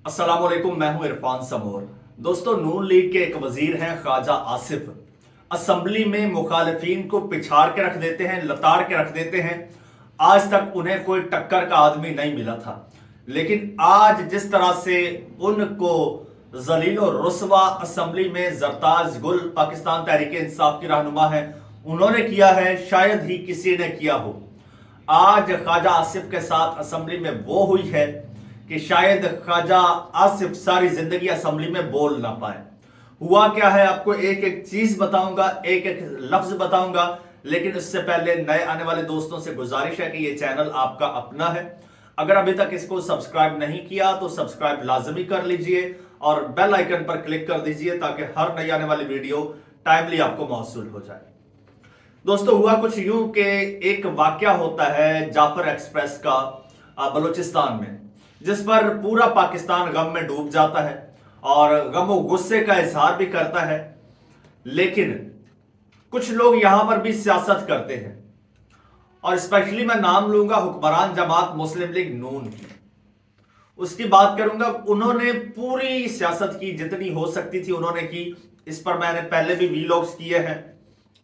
अस्सलाम वालेकुम, मैं हूं इरफान समोर। दोस्तों, नून लीग के एक वजीर हैं ख्वाजा आसिफ। असम्बली में मुखालिफिन को पिछाड़ के रख देते हैं, लताड़ के रख देते हैं। आज तक उन्हें कोई टक्कर का आदमी नहीं मिला था, लेकिन आज जिस तरह से उनको जलील और रुस्वा असम्बली में जरताज गुल पाकिस्तान तहरीक इंसाफ की रहनुमा है, उन्होंने किया है, शायद ही किसी ने किया हो। आज ख्वाजा आसिफ के साथ असम्बली में वो हुई है कि शायद ख्वाजा आसिफ सारी जिंदगी असेंबली में बोल ना पाए। हुआ क्या है, आपको एक एक चीज बताऊंगा, एक एक लफ्ज बताऊंगा। लेकिन इससे पहले नए आने वाले दोस्तों से गुजारिश है कि ये चैनल आपका अपना है। अगर अभी तक इसको सब्सक्राइब नहीं किया तो सब्सक्राइब लाजमी कर लीजिए और बेल आइकन पर क्लिक कर दीजिए ताकि हर नई आने वाली वीडियो टाइमली आपको मौसूल हो जाए। दोस्तों, हुआ कुछ यूं कि एक वाकया होता है जाफर एक्सप्रेस का बलूचिस्तान में, जिस पर पूरा पाकिस्तान गम में डूब जाता है और गम और गुस्से का इजहार भी करता है। लेकिन कुछ लोग यहां पर भी सियासत करते हैं और स्पेशली मैं नाम लूंगा हुक्मरान जमात मुस्लिम लीग नून की। उसकी बात करूंगा। उन्होंने पूरी सियासत की, जितनी हो सकती थी उन्होंने की। इस पर मैंने पहले भी वीलॉग्स किए हैं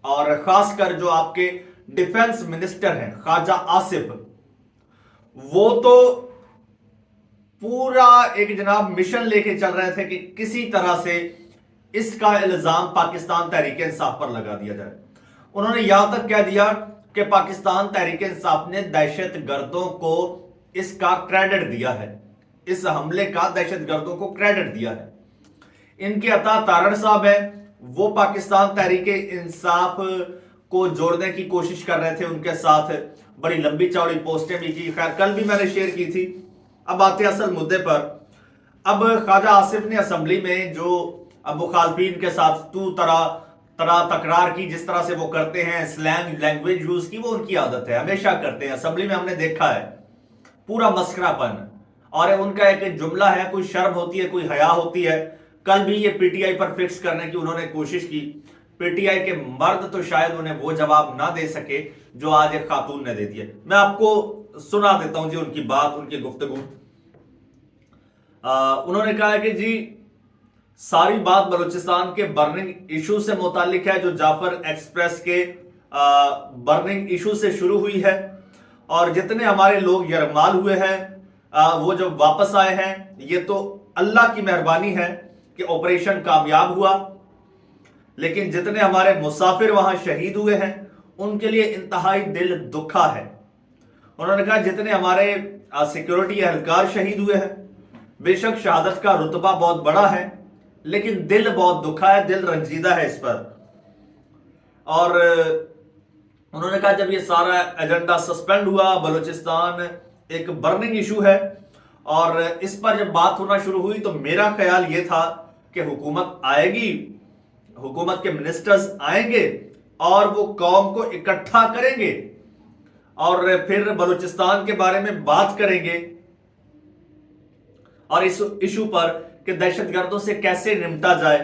और खासकर जो आपके डिफेंस मिनिस्टर हैं ख्वाजा आसिफ, वो तो पूरा एक जनाब मिशन लेके चल रहे थे कि किसी तरह से इसका इल्जाम पाकिस्तान तहरीक इंसाफ पर लगा दिया जाए। उन्होंने यहां तक कह दिया कि पाकिस्तान तहरीक इंसाफ ने दहशत गर्दों को इसका क्रेडिट दिया है, इस हमले का दहशत गर्दों को क्रेडिट दिया है। इनके अता तारण साहब है, वो पाकिस्तान तहरीक इंसाफ को जोड़ने की कोशिश कर रहे थे, उनके साथ बड़ी लंबी चौड़ी पोस्टें भी की। खैर, कल भी मैंने शेयर की थी। अब आते हैं असल मुद्दे पर। अब ख्वाजा आसिफ ने असेंबली में जो मुखालफिन के साथ तू तरह तकरार की, जिस तरह से वो करते हैं, स्लैंग लैंग्वेज यूज की, वो उनकी आदत है, हमेशा करते हैं। असेंबली में हमने देखा है पूरा मस्करापन। और उनका एक जुमला है, कोई शर्म होती है, कोई हया होती है। कल भी ये पीटीआई पर फिक्स करने की उन्होंने कोशिश की। पीटीआई के मर्द तो शायद उन्हें वो जवाब ना दे सके जो आज एक खातून ने दे दिया। मैं आपको सुना देता हूं जी उनकी बात, उनकी गुफ्तगू। उन्होंने कहा है कि जी, सारी बात बलूचिस्तान के बर्निंग इशू से मुतालिक है, जो जाफर एक्सप्रेस के बर्निंग इशू से शुरू हुई है। और जितने हमारे लोग यरगमाल हुए हैं, वो जब वापस आए हैं, ये तो अल्लाह की मेहरबानी है कि ऑपरेशन कामयाब हुआ। लेकिन जितने हमारे मुसाफिर वहां शहीद हुए हैं, उनके लिए इंतहाई दिल दुखा है। उन्होंने कहा जितने हमारे सिक्योरिटी एहलकार शहीद हुए हैं, बेशक शहादत का रुतबा बहुत बड़ा है, लेकिन दिल बहुत दुखा है, दिल रंजीदा है इस पर। और उन्होंने कहा जब ये सारा एजेंडा सस्पेंड हुआ, बलूचिस्तान एक बर्निंग इशू है, और इस पर जब बात होना शुरू हुई तो मेरा ख्याल ये था कि हुकूमत आएगी, हुकूमत के मिनिस्टर्स आएंगे और वो कौम को इकट्ठा करेंगे और फिर बलूचिस्तान के बारे में बात करेंगे और इस इशू पर कि दहशतगर्दों से कैसे निपटा जाए।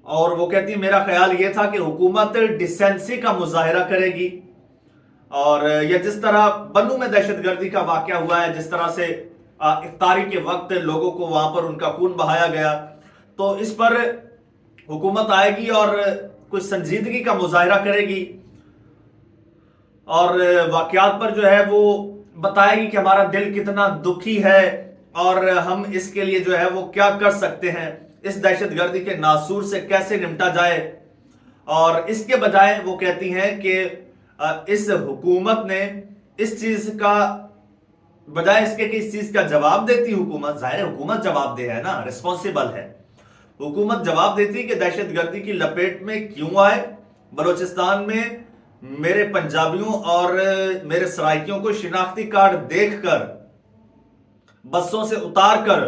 और वो कहती है मेरा ख्याल यह था कि हुकूमत डिसेंसी का मुजाहिरा करेगी, और यह जिस तरह बन्नू में दहशतगर्दी का वाकया हुआ है, जिस तरह से इफ्तारी के वक्त लोगों को वहां पर उनका खून बहाया गया, तो इस पर हुकूमत आएगी और कुछ संजीदगी का मुजाहिरा करेगी और वाकयात पर जो है वो बताएगी कि हमारा दिल कितना दुखी है और हम इसके लिए जो है वो क्या कर सकते हैं, इस दहशतगर्दी के नासूर से कैसे निपटा जाए। और इसके बजाय वो कहती हैं कि इस हुकूमत ने इस चीज का बजाय इसके कि इस चीज का जवाब देती हुकूमत, जाहिर है हुकूमत जवाब दे है ना, रिस्पॉन्सिबल है, हुकूमत जवाब देती कि दहशतगर्दी की लपेट में क्यों आए, बलूचिस्तान में मेरे पंजाबियों और मेरे सराइकियों को शिनाख्ती कार्ड देखकर बसों से उतार कर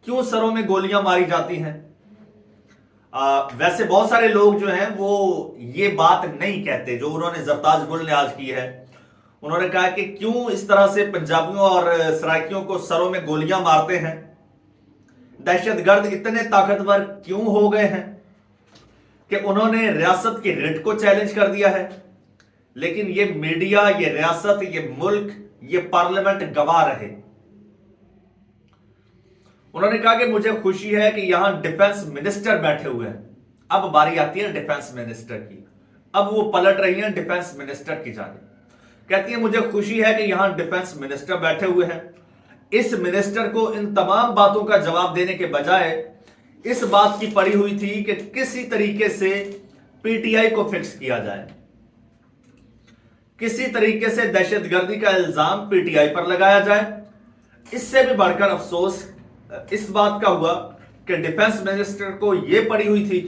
क्यों सरों में गोलियां मारी जाती हैं। वैसे बहुत सारे लोग जो हैं वो ये बात नहीं कहते जो उन्होंने जरताज गुल ने आज की है। उन्होंने कहा कि क्यों इस तरह से पंजाबियों और सराइकियों को सरों में गोलियां मारते हैं, दहशतगर्द इतने ताकतवर क्यों हो गए हैं कि उन्होंने रियासत की रिट को चैलेंज कर दिया है। लेकिन ये मीडिया, ये रियासत, ये मुल्क, ये पार्लियामेंट गवाह रहे। उन्होंने कहा कि मुझे खुशी है कि यहां डिफेंस मिनिस्टर बैठे हुए हैं। अब बारी आती है डिफेंस मिनिस्टर की, अब वो पलट रही हैं डिफेंस मिनिस्टर की जानिब। कहती है मुझे खुशी है कि यहां डिफेंस मिनिस्टर बैठे हुए हैं। इस मिनिस्टर को इन तमाम बातों का जवाब देने के बजाय इस बात की पड़ी हुई थी कि किसी तरीके से पीटीआई को फिक्स किया जाए, किसी तरीके से दहशतगर्दी का इल्जाम पीटीआई पर लगाया जाए। इससे भी बढ़कर अफसोस इस बात का हुआ कि डिफेंस मिनिस्टर को यह पड़ी हुई थी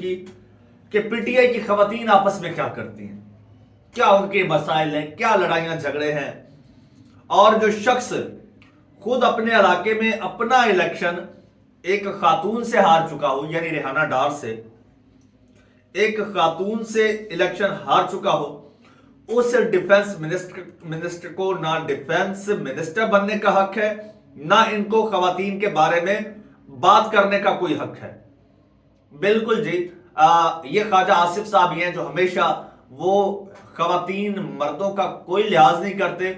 कि पीटीआई की खवातीन आपस में क्या करती हैं, क्या उनके मसाइल हैं, क्या लड़ाइयां झगड़े हैं। और जो शख्स खुद अपने इलाके में अपना इलेक्शन एक खातून से हार चुका हो, यानी रेहाना डार से एक खातून से इलेक्शन हार चुका हो, उस डिफेंस मिनिस्टर को ना डिफेंस मिनिस्टर बनने का हक है, ना इनको खवातीन के बारे में बात करने का कोई हक है। बिल्कुल जी, ये ख्वाजा आसिफ साहब ही हैं जो हमेशा वो खवातीन मर्दों का कोई लिहाज नहीं करते,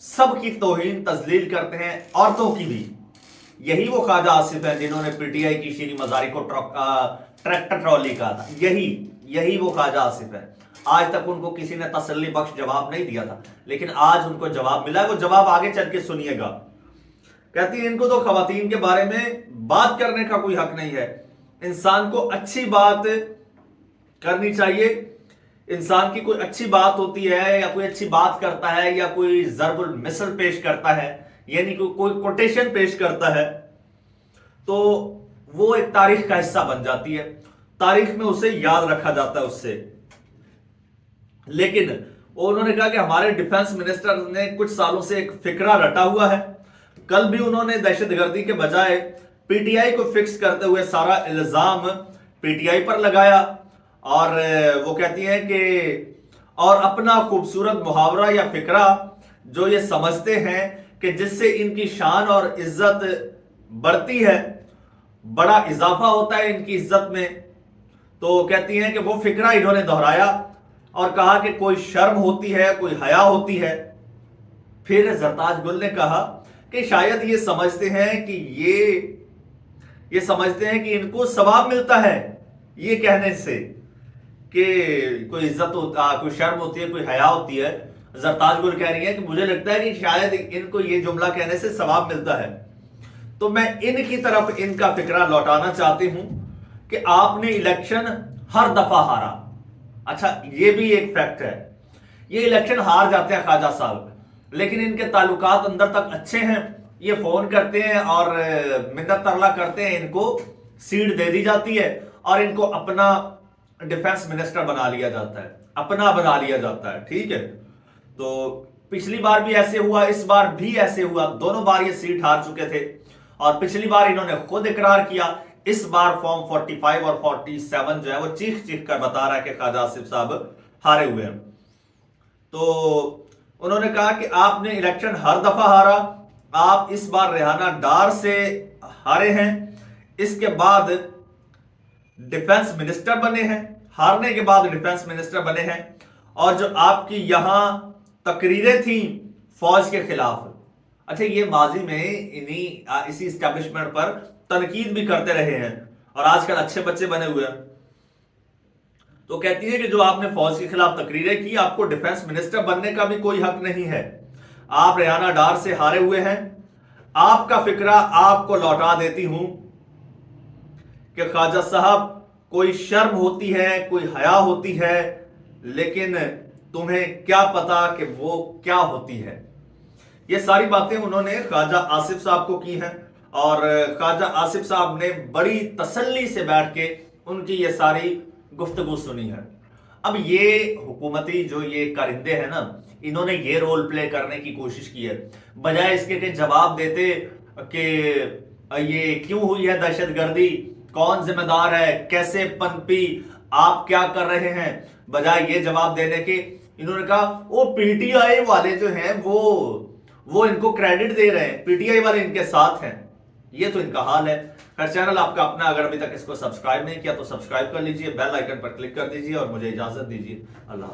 सबकी तौहीन तजलील करते हैं, औरतों की भी। यही वो ख्वाजा आसिफ है जिन्होंने पीटीआई की शीरी मजारी को ट्रैक्टर ट्रॉली कहा था। यही वो ख्वाजा आसिफ है। आज तक उनको किसी ने तसल्ली बख्श जवाब नहीं दिया था, लेकिन आज उनको जवाब मिला है। वो जवाब आगे चल के सुनिएगा। कहती है इनको तो खवातीन के बारे में बात करने का कोई हक नहीं है। इंसान को अच्छी बात करनी चाहिए। इंसान की कोई अच्छी बात होती है या कोई अच्छी बात करता है या कोई ज़रबुल मिसल पेश करता है, यानी कोई कोटेशन पेश करता है, तो वो एक तारीख का हिस्सा बन जाती है, तारीख में उसे याद रखा जाता है उससे। लेकिन उन्होंने कहा कि हमारे डिफेंस मिनिस्टर ने कुछ सालों से एक फिक्रा रटा हुआ है। कल भी उन्होंने दहशतगर्दी के बजाय पीटीआई को फिक्स करते हुए सारा इल्जाम पीटीआई पर लगाया। और वो कहती हैं कि और अपना खूबसूरत मुहावरा या फिक्रा जो ये समझते हैं कि जिससे इनकी शान और इज्जत बढ़ती है, बड़ा इजाफा होता है इनकी इज्जत में, तो कहती हैं कि वो फिक्रा इन्होंने दोहराया और कहा कि कोई शर्म होती है, कोई हया होती है। फिर जरताज गुल ने कहा कि शायद ये समझते हैं कि ये समझते हैं कि इनको सवाब मिलता है ये कहने से कि कोई इज्जत होता, कोई शर्म होती है, कोई हया होती है। जरताज गुल कह रही है कि मुझे लगता है कि शायद इनको ये जुमला कहने से सवाब मिलता है। तो मैं इनकी तरफ इनका फिक्रा लौटाना चाहती हूं कि आपने इलेक्शन हर दफा हारा। अच्छा, ये भी एक फैक्ट है, ये इलेक्शन हार जाते हैं ख्वाजा साहब, लेकिन इनके ताल्लुकात अंदर तक अच्छे हैं। ये फोन करते हैं और मिन्नत तरला करते हैं, इनको सीट दे दी जाती है और इनको अपना डिफेंस मिनिस्टर बना लिया जाता है, अपना बना लिया जाता है। ठीक है, तो पिछली बार भी ऐसे हुआ, इस बार भी ऐसे हुआ। दोनों बार ये सीट हार चुके थे और पिछली बार इन्होंने खुद इकरार किया। इस बार फॉर्म 45 और 47 जो है वो चीख चीख कर बता रहा है कि ख्वाजा आसिफ साहब हारे हुए हैं। तो उन्होंने कहा कि आपने इलेक्शन हर दफा हारा, आप इस बार रेहाना डार से हारे हैं, इसके बाद डिफेंस मिनिस्टर बने हैं, हारने के बाद डिफेंस मिनिस्टर बने हैं। और जो आपकी यहां तकरीरें थी फौज के खिलाफ, अच्छा ये माजी में इसी एस्टेब्लिशमेंट पर तनकीद भी करते रहे हैं और आजकल अच्छे बच्चे बने हुए हैं। तो कहती है कि जो आपने फौज के खिलाफ तकरीरें की, आपको डिफेंस मिनिस्टर बनने का भी कोई हक नहीं है। आप रेहाना डार से हारे हुए हैं। आपका फिक्रा आपको लौटा देती हूं कि ख्वाजा साहब कोई शर्म होती है, कोई हया होती है, लेकिन तुम्हें क्या पता कि वो क्या होती है। ये सारी बातें उन्होंने ख्वाजा आसिफ साहब को की हैं और ख्वाजा आसिफ साहब ने बड़ी तसल्ली से बैठ के उनकी ये सारी गुफ्तगू सुनी है। अब ये हुकूमती जो ये कारिंदे हैं ना, इन्होंने ये रोल प्ले करने की कोशिश की है, बजाय इसके कि जवाब देते कि ये क्यों हुई है दहशतगर्दी, कौन जिम्मेदार है, कैसे पनपी, आप क्या कर रहे हैं, बजाय ये जवाब देने के इन्होंने कहा वो पीटीआई वाले जो हैं वो इनको क्रेडिट दे रहे हैं, पीटीआई वाले इनके साथ हैं। ये तो इनका हाल है। हर चैनल आपका अपना, अगर अभी तक इसको सब्सक्राइब नहीं किया तो सब्सक्राइब कर लीजिए, बेल आइकन पर क्लिक कर दीजिए और मुझे इजाजत दीजिए। अल्लाह।